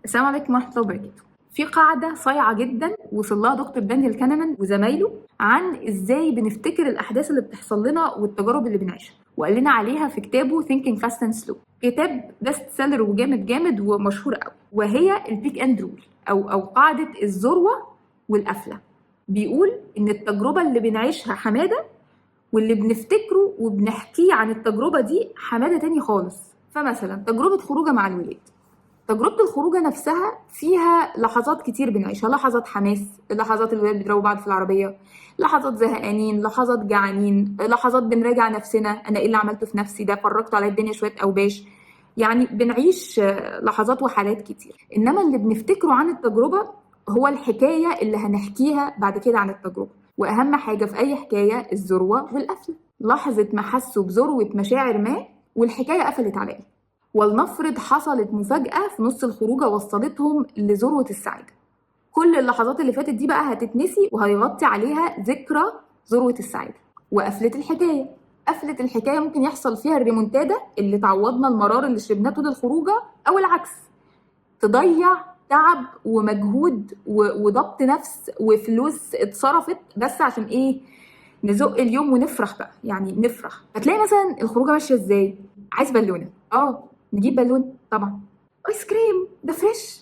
السلام عليكم ورحمة الله وبركاته. في قاعدة صايعة جدا وصل لها دكتور دانيال كانمان وزمايله عن ازاي بنفتكر الأحداث اللي بتحصل لنا والتجارب اللي بنعيشها، وقال لنا عليها في كتابه Thinking Fast and Slow، كتاب بيست سيلر وجامد جامد ومشهور قوي، وهي البيك اند رول أو قاعدة الذروة والقفلة. بيقول إن التجربة اللي بنعيشها حمادة، واللي بنفتكره وبنحكيه عن التجربة دي حمادة تاني خالص. فمثلا تجربة خروجة مع الولاد، تجربة الخروجة نفسها فيها لحظات كتير بنعيشها، لحظات حماس، لحظات الولاد بيضربوا بعض في العربية، لحظات زهقانين، لحظات جعانين، لحظات بنراجع نفسنا أنا إيه اللي عملته في نفسي ده، فرجت على الدنيا شوية أوباش. يعني بنعيش لحظات وحالات كتير. إنما اللي بنفتكره عن التجربة هو الحكاية اللي هنحكيها بعد كده عن التجربة. وأهم حاجة في أي حكاية الذروة والقفلة، لحظة ما حسوا بذروة مشاعر ما والحكاية قفلت على إيه. ولنفرض حصلت مفاجأة في نص الخروجة وصلتهم لذروة السعادة، كل اللحظات اللي فاتت دي بقى هتتنسي وهيغطي عليها ذكرى ذروة السعادة. وقفلة الحكاية، قفلة الحكاية ممكن يحصل فيها الريمونتادا اللي تعوضنا المرار اللي شربناه طول الخروجة، أو العكس تضيع تعب ومجهود وضبط نفس وفلوس اتصرفت بس عشان ايه؟ نزق اليوم ونفرح بقى، يعني نفرح. هتلاقي مثلا الخروجه ماشيه ازاي؟ عايز بالونه، نجيب بالون طبعا. ايس كريم ده فريش،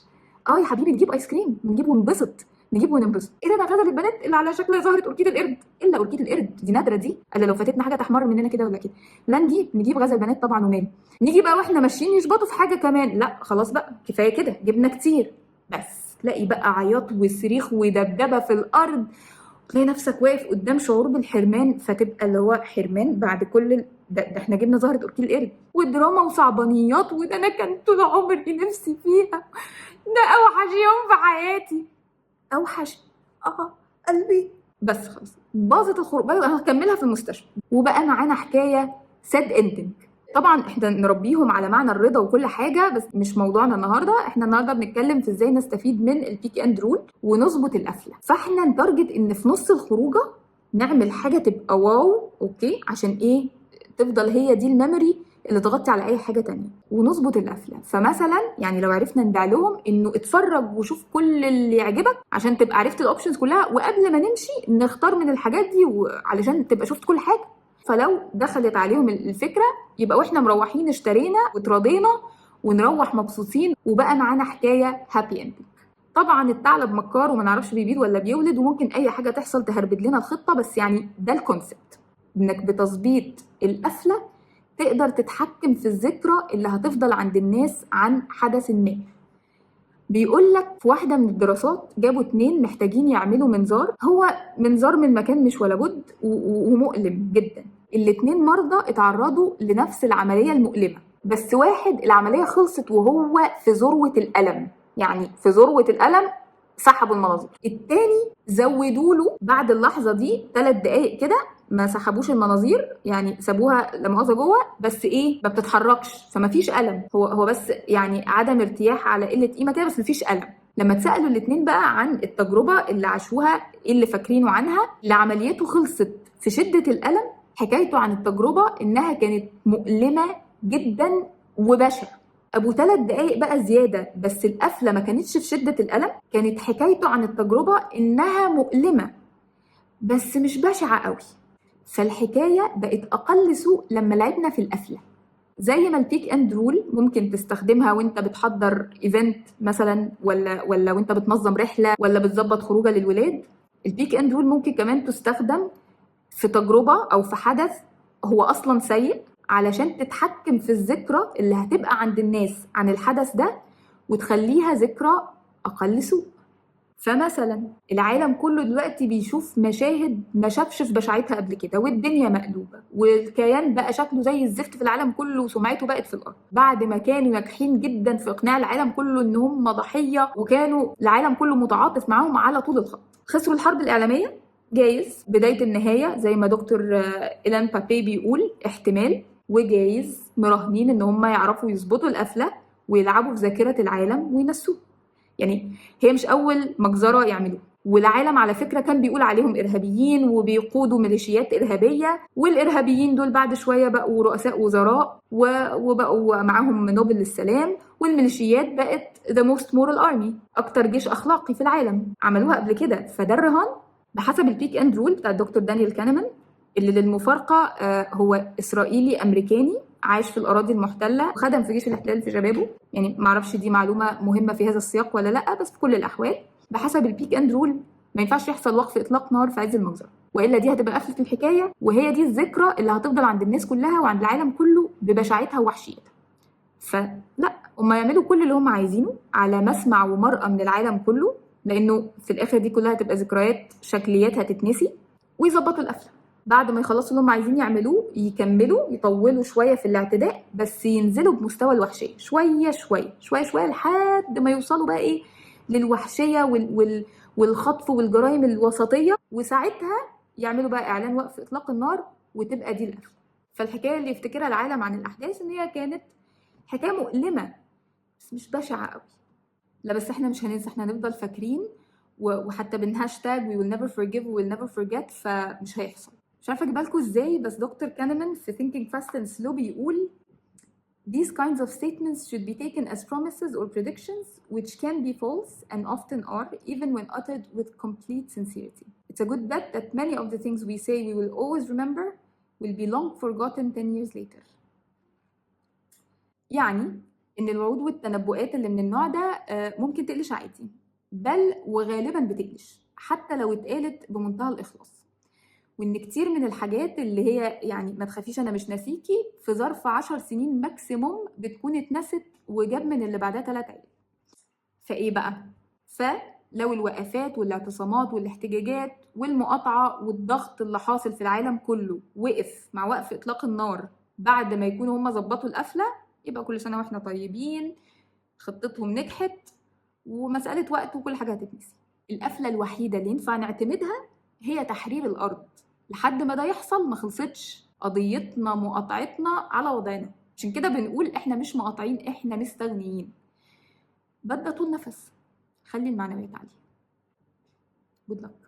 يا حبيبي نجيب ايس كريم، نجيب وننبسط، نجيب وننبسط. ايه ده غدا للبنات اللي على شكل زهره اوركيد القرد، الا اوركيد القرد دي نادره دي، الا لو فاتتنا حاجه تحمر مننا كده ولا كده. لا نجيب غزل البنات طبعا ومال. نيجي بقى واحنا ماشيين يشبطوا في حاجه كمان، لا خلاص بقى كفايه كده جبنا كتير. بس تلاقي بقى عياط وصريخ ودبدبه في الارض، تلاقي نفسك واقف قدام شعور بالحرمان، فتبقى اللي هو حرمان بعد كل ده احنا جبنا زهرة أوركيد القرد ودراما وصعبانيات، وده انا كان طول عمري نفسي فيها، ده اوحش يوم في حياتي، اوحش قلبي. بس خلاص باظت الخروج، انا هكملها في المستشفى. وبقى معانا حكايه ساد اندنج. طبعا احنا نربيهم على معنى الرضا وكل حاجه، بس مش موضوعنا النهارده. احنا النهارده بنتكلم في ازاي نستفيد من البيك اند رول ونظبط القفله. فاحنا نتارجت ان في نص الخروجه نعمل حاجه تبقى واو، اوكي، عشان ايه؟ تفضل هي دي الميموري اللي تغطي على اي حاجه تانية. ونظبط القفله، فمثلا يعني لو عرفنا ندع لهم انه اتفرج وشوف كل اللي يعجبك عشان تبقى عرفت الاوبشنز كلها، وقبل ما نمشي نختار من الحاجات دي علشان تبقى شفت كل حاجه. فلو دخلت عليهم الفكره يبقى واحنا مروحين اشترينا واتراضينا ونروح مبسوطين، وبقى معانا حكايه هابي اندنج. طبعا الثعلب مكار وما نعرفش بيبيض ولا بيولد، وممكن اي حاجه تحصل تهربد لنا الخطه، بس يعني ده الكونسبت، انك بتظبيط القفله تقدر تتحكم في الذكرى اللي هتفضل عند الناس عن حدث ما. بيقول لك في واحدة من الدراسات جابوا 2 محتاجين يعملوا منظار، هو منظار من مكان مش ولا بد ومؤلم جدا. ال2 مرضى اتعرضوا لنفس العملية المؤلمة، بس واحد العملية خلصت وهو في ذروة الألم، يعني في ذروة الألم سحبوا المناظير. التاني زودوا له بعد اللحظة دي 3 دقايق كده، ما سحبوش المناظير، يعني سابوها لمؤاخذة جوه، بس ايه، ما بتتحركش، فما فيش ألم، هو بس يعني عدم ارتياح على قلة قيمة كده، بس ما فيش ألم. لما اتسألوا الاتنين بقى عن التجربة اللي عاشوها، ايه اللي فاكرينه عنها، اللي عمليته خلصت في شدة الألم، حكايته عن التجربة إنها كانت مؤلمة جدا وبشعة. ابو 3 دقايق بقى زياده بس القفله ما كانتش في شده الالم، كانت حكايته عن التجربه انها مؤلمه بس مش بشعه قوي. فالحكايه بقت اقل سوء لما لعبنا في القفله. زي ما البيك اند رول ممكن تستخدمها وانت بتحضر ايفنت مثلا، ولا وانت بتنظم رحله، ولا بتظبط خروجه للولاد. البيك اند رول ممكن كمان تستخدم في تجربه او في حدث هو اصلا سيء، علشان تتحكم في الذكرى اللي هتبقى عند الناس عن الحدث ده وتخليها ذكرى أقل سوء. فمثلا العالم كله دلوقتي بيشوف مشاهد ما شافش في بشاعتها قبل كده، والدنيا مقلوبة، والكيان بقى شكله زي الزفت في العالم كله، وسمعته بقت في الأرض بعد ما كانوا ناجحين جدا في إقناع العالم كله إن هم ضحية، وكانوا العالم كله متعاطف معاهم على طول الخط. خسروا الحرب الإعلامية، جايز بداية النهاية زي ما دكتور إيلان بابي بيقول احتمال، وجايز مراهنين إن هم يعرفوا يظبطوا القفلة ويلعبوا في ذاكرة العالم وينسوه. يعني هي مش أول مجزرة يعملوه، والعالم على فكرة كان بيقول عليهم إرهابيين وبيقودوا ميليشيات إرهابية، والإرهابيين دول بعد شوية بقوا رؤساء وزراء وبقوا معاهم نوبل للسلام، والميليشيات بقت the most moral army، اكتر جيش اخلاقي في العالم، عملوها قبل كده. فده الرهان بحسب البيك اند رول بتاع الدكتور دانيال كانمان، اللي للمفارقه هو اسرائيلي امريكاني عايش في الاراضي المحتله وخدم في جيش الاحتلال في شبابه. يعني معرفش دي معلومه مهمه في هذا السياق ولا لا، بس في كل الاحوال بحسب البيك اند رول ما ينفعش يحصل وقف اطلاق نار في عز المنظره، والا دي هتبقى قفله الحكايه، وهي دي الذكرى اللي هتفضل عند الناس كلها وعند العالم كله ببشاعتها ووحشيتها. فلا، هم يعملوا كل اللي هم عايزينه على مسمع ومرأى من العالم كله، لانه في الاخر دي كلها هتبقى ذكريات، شكليات هتتنسي، ويظبطوا القفله. بعد ما يخلصوا اللي هم عايزين يعملوه يكملوا يطولوا شويه في الاعتداء، بس ينزلوا بمستوى الوحشيه شويه شويه شويه شويه لحد ما يوصلوا بقى ايه للوحشيه والخطف والجرائم الوسطيه، وساعتها يعملوا بقى اعلان وقف اطلاق النار وتبقى دي القفله. فالحكايه اللي يفتكرها العالم عن الاحداث ان هي كانت حكايه مؤلمه بس مش بشعه قوي. لا بس احنا مش هننسى، احنا هنفضل فاكرين، وحتى بالهاشتاج we will never forgive we will never forget، فمش هيحصل. مش عارفه اجيبها لكم ازاي، بس دكتور كانمان في thinking fast and slow بيقول these kinds of statements should be taken as promises or predictions which can be false and often are, even when uttered with complete sincerity. It's a good bet that many of the things we say we will always remember will be long forgotten 10 years later. يعني ان الوعود والتنبؤات اللي من النوع ده ممكن تقلش عادي، بل وغالبا بتقلش حتى لو اتقالت بمنتهى الاخلاص، وان كتير من الحاجات اللي هي يعني ما تخافيش انا مش ناسيكي في ظرف 10 سنين ماكسيموم بتكون اتنست وجاب من اللي بعدها 3 عيال. فايه بقى؟ فلو الوقفات والاعتصامات والاحتجاجات والمقاطعه والضغط اللي حاصل في العالم كله وقف مع وقف اطلاق النار بعد ما يكونوا هم ظبطوا القفله، يبقى كل سنه واحنا طيبين، خطتهم نجحت ومساله وقت وكل حاجه هتتنسي. القفله الوحيده اللي ينفع نعتمدها هي تحرير الارض. لحد ما ده يحصل ما خلصتش قضيتنا مقاطعتنا على وضعنا. عشان كده بنقول احنا مش مقاطعين، احنا مستغنيين. بدأ طول نفس، خلي المعنويات عاليه. good luck.